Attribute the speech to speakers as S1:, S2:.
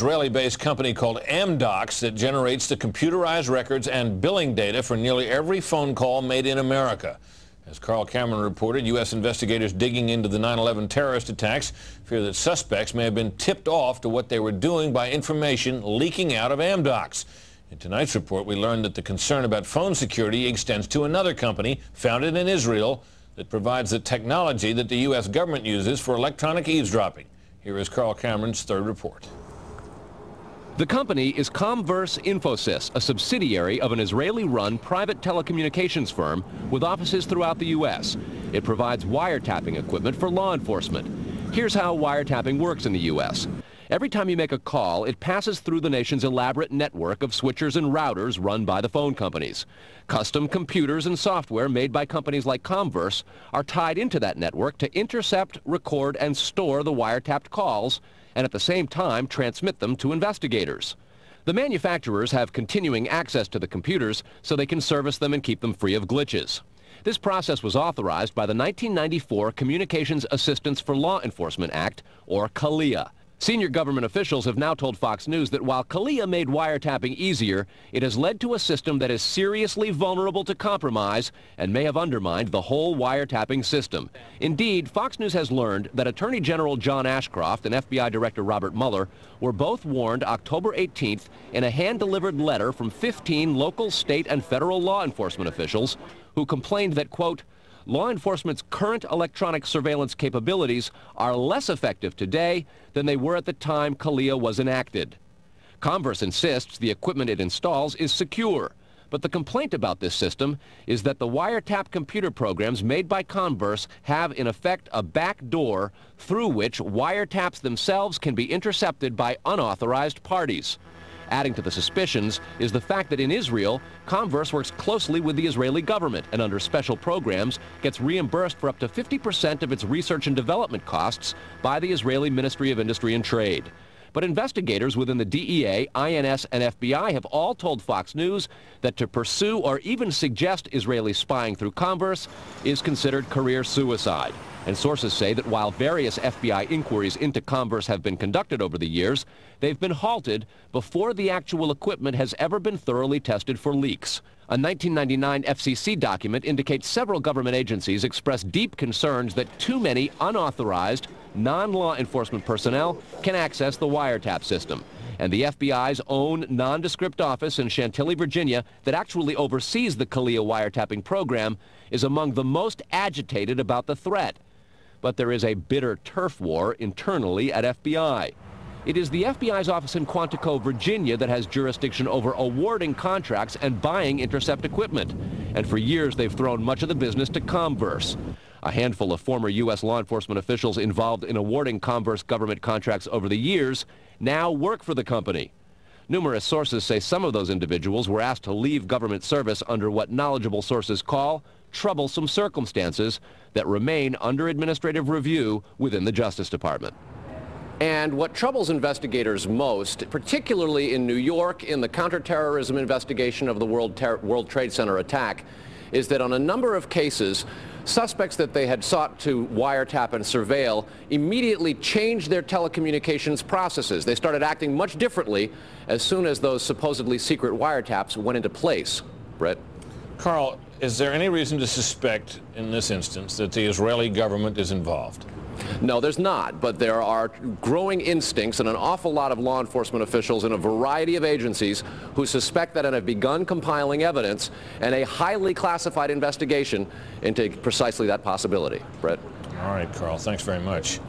S1: Israeli-based company called Amdocs that generates the computerized records and billing data for nearly every phone call made in America. As Carl Cameron reported, U.S. investigators digging into the 9/11 terrorist attacks fear that suspects may have been tipped off to what they were doing by information leaking out of Amdocs. In tonight's report, we learned that the concern about phone security extends to another company founded in Israel that provides the technology that the U.S. government uses for electronic eavesdropping. Here is Carl Cameron's third report.
S2: The company is Comverse Infosys, a subsidiary of an Israeli-run private telecommunications firm with offices throughout the U.S. It provides wiretapping equipment for law enforcement. Here's how wiretapping works in the U.S. Every time you make a call, it passes through the nation's elaborate network of switchers and routers run by the phone companies. Custom computers and software made by companies like Comverse are tied into that network to intercept, record, and store the wiretapped calls, and at the same time transmit them to investigators. The manufacturers have continuing access to the computers so they can service them and keep them free of glitches. This process was authorized by the 1994 Communications Assistance for Law Enforcement Act, or CALEA. Senior government officials have now told Fox News that while CALEA made wiretapping easier, it has led to a system that is seriously vulnerable to compromise and may have undermined the whole wiretapping system. Indeed, Fox News has learned that Attorney General John Ashcroft and FBI Director Robert Mueller were both warned October 18th in a hand-delivered letter from 15 local, state, and federal law enforcement officials who complained that, quote, law enforcement's current electronic surveillance capabilities are less effective today than they were at the time CALEA was enacted. Comverse insists the equipment it installs is secure, but the complaint about this system is that the wiretap computer programs made by Comverse have in effect a back door through which wiretaps themselves can be intercepted by unauthorized parties. Adding to the suspicions is the fact that in Israel, Comverse works closely with the Israeli government and under special programs gets reimbursed for up to 50% of its research and development costs by the Israeli Ministry of Industry and Trade. But investigators within the DEA, INS, and FBI have all told Fox News that to pursue or even suggest Israeli spying through Comverse is considered career suicide. And sources say that while various FBI inquiries into Comverse have been conducted over the years, they've been halted before the actual equipment has ever been thoroughly tested for leaks. A 1999 FCC document indicates several government agencies expressed deep concerns that too many unauthorized, non-law enforcement personnel can access the wiretap system. And the FBI's own nondescript office in Chantilly, Virginia, that actually oversees the CALEA wiretapping program, is among the most agitated about the threat. But there is a bitter turf war internally at FBI. It is the FBI's office in Quantico, Virginia that has jurisdiction over awarding contracts and buying intercept equipment. And for years they've thrown much of the business to Comverse. A handful of former U.S. law enforcement officials involved in awarding Comverse government contracts over the years now work for the company. Numerous sources say some of those individuals were asked to leave government service under what knowledgeable sources call troublesome circumstances that remain under administrative review within the Justice Department. And what troubles investigators most, particularly in New York in the counterterrorism investigation of the World Trade Center attack, is that on a number of cases, suspects that they had sought to wiretap and surveil immediately changed their telecommunications processes. They started acting much differently as soon as those supposedly secret wiretaps went into place. Brett?
S1: Carl, is there any reason to suspect in this instance that the Israeli government is involved?
S2: No, there's not, but there are growing instincts and an awful lot of law enforcement officials in a variety of agencies who suspect that and have begun compiling evidence and a highly classified investigation into precisely that possibility. Brett?
S1: All right, Carl, thanks very much.